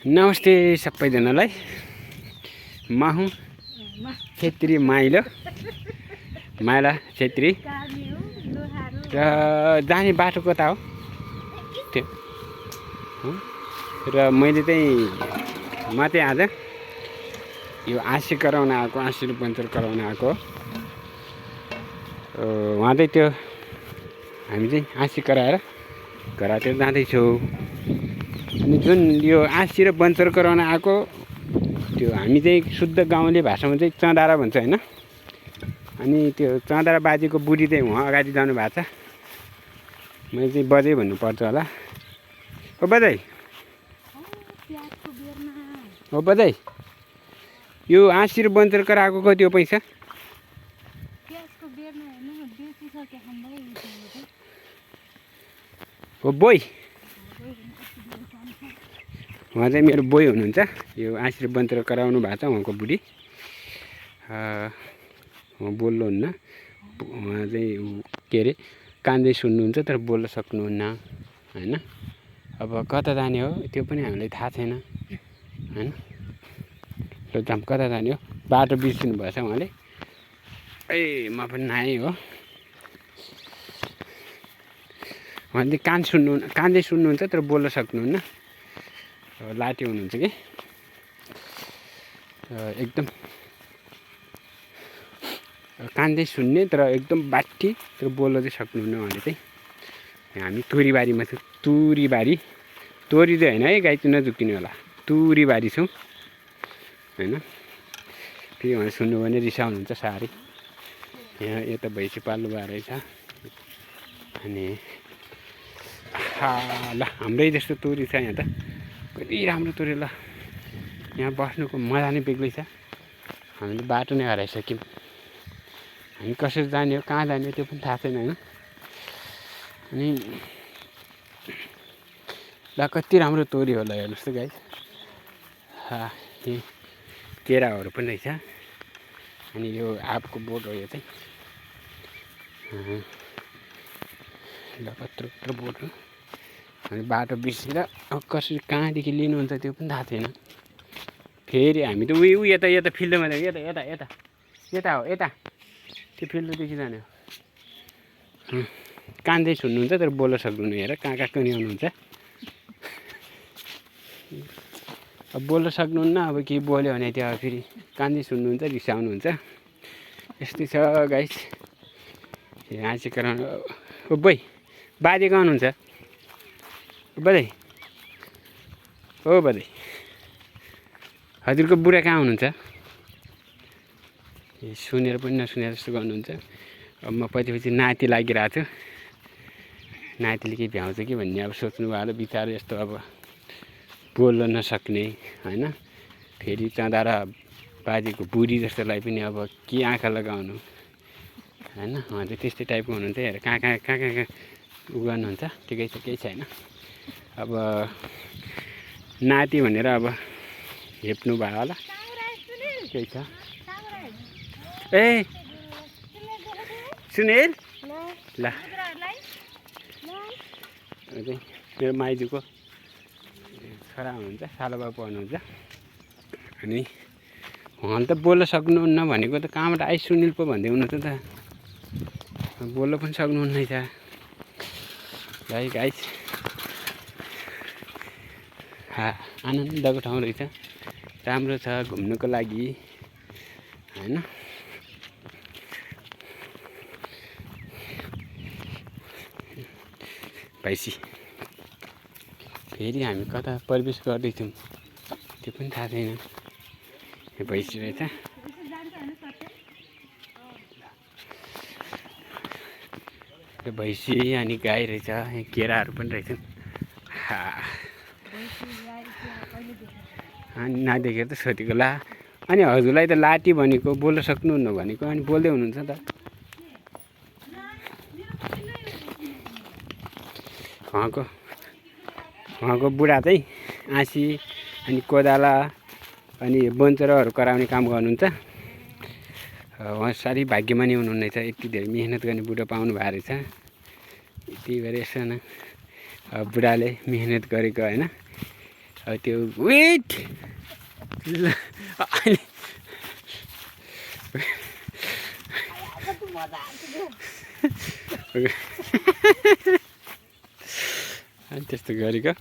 नमस्ते सबैजनालाई। म हुँ छेत्री माइलो माइला छेत्री र जाने बाटो कता हो त्यो र मैले चाहिँ आज यो आँसी कराउन आएको, आँसी पञ्चर कराउन आएको। उहाँ चाहिँ त्यो हामी चाहिँ आँसी कराएर घरतिर जाँदैछौँ। अनि जुन यो आँसी र पञ्चर कराउन आएको त्यो हामी चाहिँ शुद्ध गाउँले भाषामा चाहिँ चँदारा भन्छ होइन। अनि त्यो चँदारा बाजेको बुढी चाहिँ उहाँ अगाडि जानु भएको छ। मैले चाहिँ बजै भन्नुपर्छ होला। ओ बजै, ओ बजै, यो आँसी र पञ्चर कराएको कति हो पैसा? हो बोई, उहाँ चाहिँ मेरो बोई हुनुहुन्छ। यो आँसी र पञ्चर कराउनु भएको छ उहाँको बुढी। उहाँ बोल्नुहुन्न, उहाँ चाहिँ के अरे कान्दै सुन्नुहुन्छ तर बोल्न सक्नुहुन्न होइन। अब कता जाने हो त्यो पनि हामीलाई थाहा छैन होइन। र कता जाने हो बाटो बिर्सिनु भएछ उहाँले। ए म पनि नआएँ हो। उहाँले कान्दै सुन्नुहुन्छ तर बोल्न सक्नुहुन्न। लाटे हुनुहुन्छ कि एकदम कान्दै सुन्ने तर एकदम बाठी तर बोल्न चाहिँ सक्नुहुन्न उहाँले चाहिँ। हामी तोरीबारीमा छौँ। तुरीबारी, तोरी चाहिँ होइन है गाई चाहिँ नझुक्किने होला। तुरीबारी छौँ होइन। फेरि उहाँले सुन्नु भने रिसाउनुहुन्छ साह्रै। यहाँ यता भैँसी पाल्नु भएको रहेछ। अनि ल हाम्रै जस्तो तोरी छ यहाँ त, कति राम्रो तोरी। ल यहाँ बस्नुको मजा नै बेग्लै छ। हामीले बाटो नै हराइसक्यौँ। हामी कसरी जाने हो, कहाँ जाने हो त्यो पनि थाहा छैन होइन। अनि ल कति राम्रो तोरी होला हेर्नुहोस् त गाई। यी केराहरू पनि रहेछ। अनि यो आँपको बोट हो यो चाहिँ। ल कत्रो कत्रो बोट हो। अनि बाटो बिर्सेर कसरी कहाँदेखि लिनुहुन्छ त्यो पनि थाहा छैन। फेरि हामी त उयो यता यता फिल्डमा जाने, यता यता यता यता हो, यता त्यो फिल्डदेखि जाने हो। कान्दै सुन्नुहुन्छ तर बोल्न सक्नुहुन्न। हेर कहाँ कहाँ पनि आउनुहुन्छ। अब बोल्न सक्नुहुन्न। अब केही बोल्यो भने त्यो फेरि कान्दै सुन्नुहुन्छ, रिसाउनुहुन्छ। यस्तै छ गाइस। आँसी कराउनु। ओ बोइ, बाजे कहाँ हुनुहुन्छ? बधाई, ओ बधाई, हजुरको बुढा कहाँ हुनुहुन्छ? सुनेर पनि नसुनेर जस्तो गर्नुहुन्छ। अब म पछि पछि नाति लागिरहेको छु। नातिले केही भ्याउँछ कि भन्ने अब सोच्नु भयो बिचार। यस्तो अब बोल्न नसक्ने होइन। फेरि चँदारा बाजेको बुढी जस्तोलाई पनि अब के आँखा लगाउनु होइन। उहाँ चाहिँ त्यस्तै टाइपको हुनुहुन्छ। हेर कहाँ कहाँ कहाँ कहाँ उ गर्नुहुन्छ। ठिकै छ, केही छैन। अब नाति भनेर अब हेप्नु भयो होला, केही छ। ए सुनेल ल चाहिँ मेरो माइजूको छोरा हुनुहुन्छ, सालोबा पढ्नुहुन्छ। अनि उहाँले त बोल्न सक्नुहुन्न भनेको त कहाँबाट आइ सुनिल पो भन्दै हुनुहुन्छ त। बोल्न पनि सक्नुहुन्न रहेछ है गाइस। आनन्दको ठाउँ रहेछ, राम्रो छ घुम्नुको लागि होइन। भैँसी फेरि हामी कता प्रवेश गर्दैछौँ त्यो पनि थाहा छैन। यो भैँसी रहेछ। यो भैँसी अनि गाई रहेछ। यहाँ केराहरू पनि रहेछन्। अनि नदेखेर त सोधेको ला। अनि हजुरलाई त लाटी भनेको बोल्न सक्नुहुन्न भनेको, अनि बोल्दै हुनुहुन्छ त। उहाँको बुढा चाहिँ आँसी अनि कोदाला अनि बन्चरोहरू कराउने काम गर्नुहुन्छ। उहाँ साह्रै भाग्यमानी हुनुहुनेछ। यति धेरै मिहिनेत गर्ने बुढो पाउनु भएको रहेछ। यति गरेर यसो न बुढाले मेहनत गरेको होइन। अब त्यो वेट अनि त्यस्तो गरेको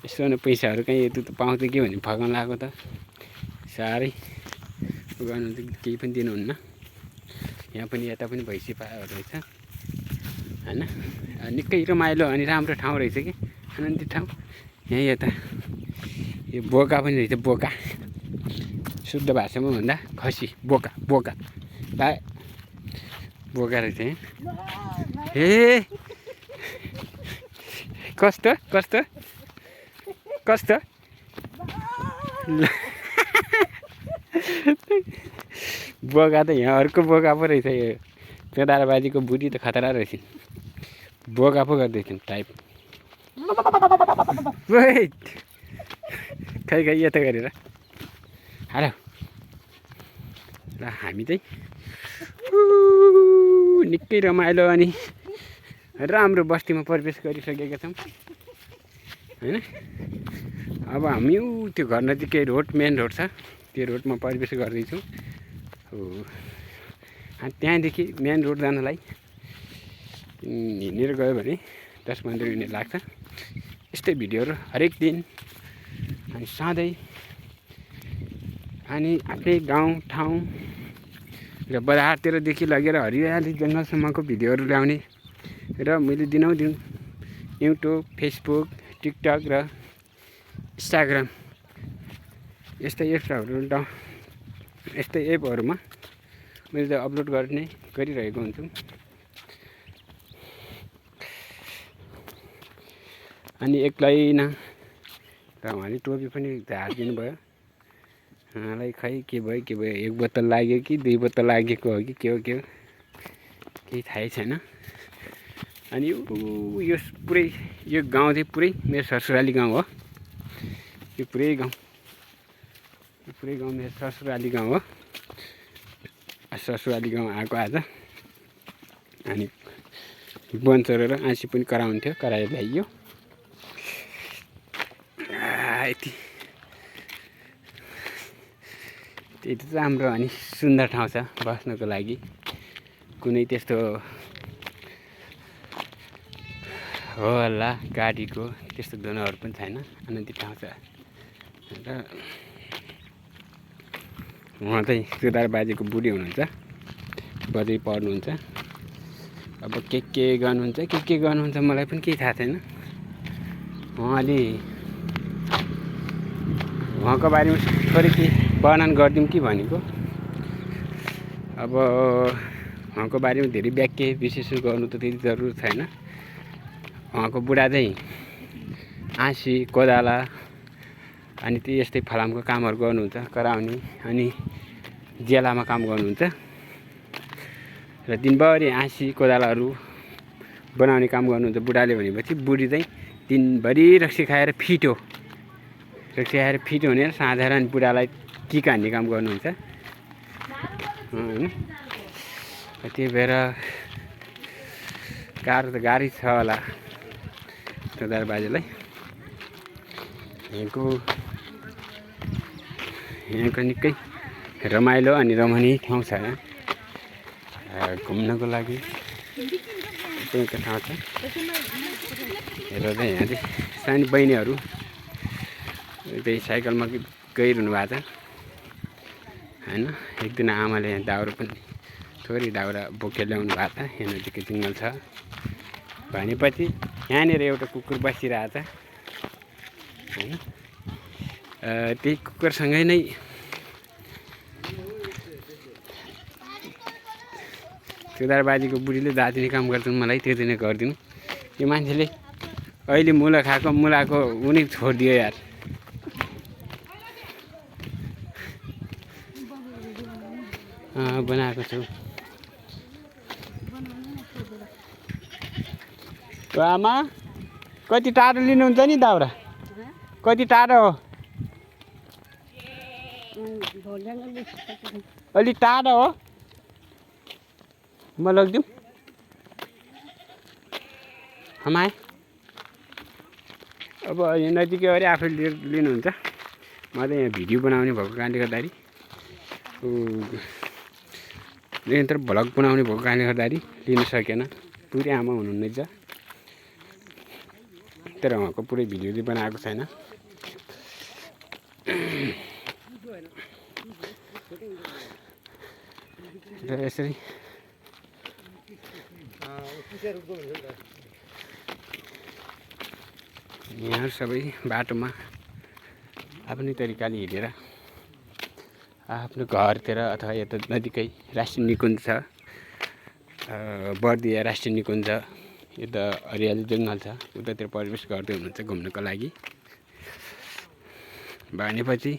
यसो पैसाहरू कहीँ यति त पाउँछ कि भन्ने फकाउन लगाएको त साह्रै गर्नु त केही पनि दिनुहुन्न। यहाँ पनि यता पनि भैँसी पाएको रहेछ होइन। निकै रमाइलो अनि राम्रो ठाउँ रहेछ कि आनन्दित ठाउँ। यहीँ यता यो बोका पनि रहेछ, बोका शुद्ध भाषामा भन्दा खसी बोका बोका बोका रहेछ यहाँ। ए कस्तो कस्तो कस्तो बोका त यहाँ अर्को बोका पो रहेछ। यो केदार बाजीको बुढी त खतरा रहेछ, बोका पो गर्दैछन् टाइप। खै खै यता गरेर हेलो र हामी चाहिँ निकै रमाइलो अनि राम्रो बस्तीमा प्रवेश गरिसकेका छौँ होइन। अब हामी त्यो घर नजिकै रोड मेन रोड छ, त्यो रोडमा प्रवेश गर्दैछौँ। त्यहाँदेखि मेन रोड जानलाई हिँडेर गयो भने 10-15 मिनट लाग्छ। यस्तै भिडियोहरू हरेक दिन अनि सधैँ अनि आफ्नै गाउँ ठाउँ र बजारतिरदेखि लगेर हरियाली जङ्गलसम्मको भिडियोहरू ल्याउने र मैले दिनौँ युट्युब, फेसबुक, टिकटक र इन्स्टाग्राम यस्तै एपहरूमा मैले त अपलोड गरिरहेको हुन्छु। अनि एक्लै न र उहाँले टोपी पनि झारिदिनु भयो। उहाँलाई खै के भयो 1 बोतल लाग्यो कि 2 बोतल लागेको हो कि के हो केही थाहै छैन। अनि यो पुरै यो गाउँ चाहिँ पुरै मेरो ससुराली गाउँ हो। यो पुरै गाउँ मेरो ससुराली गाउँ हो। ससुराली गाउँ आएको आज अनि बनचरो र आँसी पनि कराउँथ्यो, कराएर ल्याइयो। त्यति चाहिँ राम्रो अनि सुन्दर ठाउँ छ बस्नको लागि। कुनै त्यस्तो होला गाडीको त्यस्तो धुनहरू पनि छैन, आनन्दित ठाउँ छ। र उहाँ चाहिँ केदार बाजेको बुढी हुनुहुन्छ, बजै पर्नुहुन्छ। अब के गर्नुहुन्छ मलाई पनि केही थाहा छैन। उहाँको बारेमा थोरै के वर्णन गरिदिउँ कि भनेको। अब उहाँको बारेमा धेरै व्याख्या विश्लेषण गर्नु त त्यति जरुरत छैन। उहाँको बुढा चाहिँ आँसी कोदाला अनि त्यो यस्तै फलामको कामहरू गर्नुहुन्छ, कराउने अनि जेलामा काम गर्नुहुन्छ। र दिनभरि आँसी कोदालाहरू बनाउने काम गर्नुहुन्छ बुढाले। भनेपछि बुढी चाहिँ दिनभरि रक्सी खाएर फिट हुने साधारण बुढालाई टिका हान्ने काम गर्नुहुन्छ होइन। त्यही भएर गाह्रो त गाह्रै छ होला केदार बाजेलाई। यहाँको निकै रमाइलो अनि रमणीय ठाउँ छ यहाँ घुम्नको लागि त्यहीँको ठाउँ छ। हेर चाहिँ यहाँ चाहिँ सानो बहिनीहरू त्यही साइकलमा गइरहनु भएको छ होइन। एकदिन आमाले यहाँ दाउरा पनि थोरै दाउरा बोकेर ल्याउनु भएको छ। यहाँ नजिकै जङ्गल छ भनेपछि यहाँनिर एउटा कुकुर बसिरहेछ होइन। त्यही कुकुरसँगै नै केदार बाजेको बुढीले दादिने काम गर्छन्, मलाई त्यो दिन गरिदिनु। यो मान्छेले अहिले मुलाको उनी छोडिदियो यार। बनाएको छु आमा। कति टाढो लिनुहुन्छ नि दाउरा? कति टाढो हो? अलि टाढो हो, म लगिदिउँ। हमाए अब यो नजिकै अरे आफैले लिनुहुन्छ। म त यहाँ भिडियो बनाउने भएको कारणले गर्दाखेरि निरन्तर भ्लग बनाउने भएको कारणले गर्दाखेरि लिन सकेन। पुरै आमा हुनुहुनेछ तर उहाँको पुरै भिडियो चाहिँ बनाएको छैन। र यसरी यहाँ सबै बाटोमा आफ्नै तरिकाले हिँडेर आफ्नो घरतिर अथवा यता नजिकै राष्ट्रिय निकुञ्ज छ, बर्दिया राष्ट्रिय निकुञ्ज, यता हरियाली जङ्गल छ, उतातिर प्रवेश गर्दै हुनुहुन्छ घुम्नको लागि। भनेपछि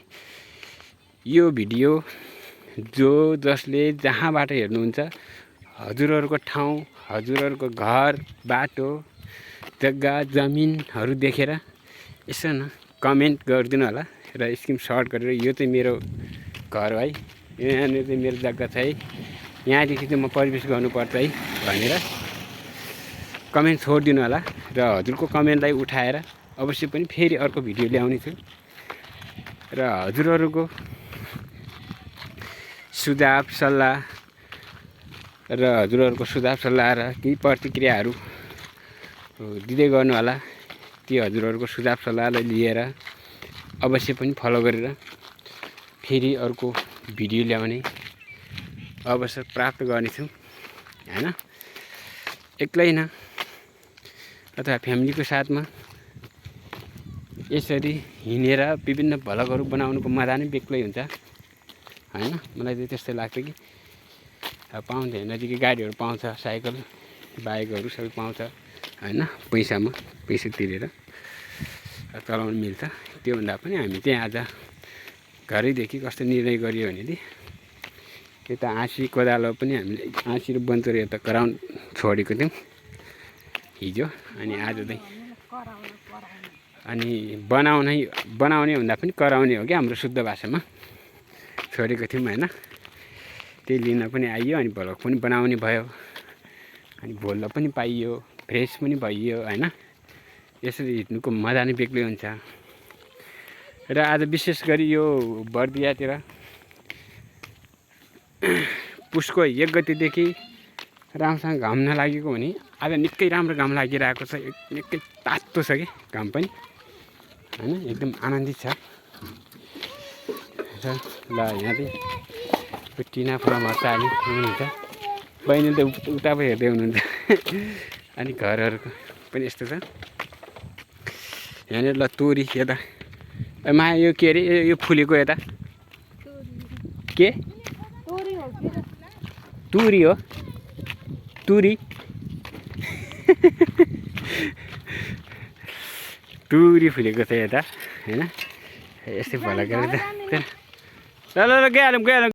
यो भिडियो जसले जहाँबाट हेर्नुहुन्छ हजुरहरूको ठाउँ, हजुरहरूको घर, बाटो, जग्गा, जमिनहरू देखेर यसो न कमेन्ट गरिदिनु होला र स्क्रिनसट गरेर यो चाहिँ मेरो घर है, यहाँनिर चाहिँ मेरो जग्गा छ है, यहाँदेखि चाहिँ म प्रवेश गर्नुपर्छ है भनेर कमेन्ट छोडिदिनु होला। र हजुरको कमेन्टलाई उठाएर अवश्य पनि फेरि अर्को भिडियो ल्याउने छु र हजुरहरूको सुझाव सल्लाह र हजुरहरूको सुझाव सल्लाह र केही प्रतिक्रियाहरू दिँदै गर्नु होला। ती हजुरहरूको सुझाव सल्लाहलाई लिएर अवश्य पनि फलो गरेर फेरि अर्को भिडियो ल्याउने अवसर प्राप्त गर्नेछु हैन। एक्लै न अथवा फ्यामिलीको साथमा यसरी हिँडेर विभिन्न भ्लगहरू बनाउनुको मजा नै बेग्लै हुन्छ हैन। मलाई चाहिँ त्यस्तै लाग्छ कि पाउँदैन, नजिकै गाडीहरू पाउँछ, साइकल बाइकहरू सबै पाउँछ हैन, पैसा तिरेर चलाउनु मिल्छ। त्योभन्दा पनि हामी चाहिँ आज घरैदेखि कस्तो निर्णय गरियो भनेदेखि यता आँसी कोदालो पनि हामीले आँसी र बन्चोर यता कराउन छोडेको थियौँ हिजो, अनि आज चाहिँ अनि बनाउने भन्दा पनि कराउने हो क्या हाम्रो शुद्ध भाषामा छोडेको थियौँ हैन। त्यही लिन पनि आइयो अनि भ्लग पनि बनाउने भयो, अनि बोल्न पनि पाइयो, फ्रेस पनि भइयो हैन। यसरी हिँड्नुको मजा नै बेग्लै हुन्छ। र आज विशेष गरी यो बर्दियातिर पुसको 1 गतेदेखि राम्रोसँग घाम नलागेको भने आज निकै राम्रो घाम लागिरहेको छ, निकै तातो छ कि घाम पनि हैन, एकदम आनन्दित छ। ल यहाँ चाहिँ टिना फुलमा चाली हुनुहुन्छ, बहिनीले त उता पो हेर्दै हुनुहुन्छ अनि घरहरूको पनि यस्तो छ। यहाँनिर ल तोरी यता माया यो के अरे यो फुलेको यता के तुरी हो, तुरी तुरी फुलेको छ यता हैन। यस्तै फल गरेर ल गइहालौँ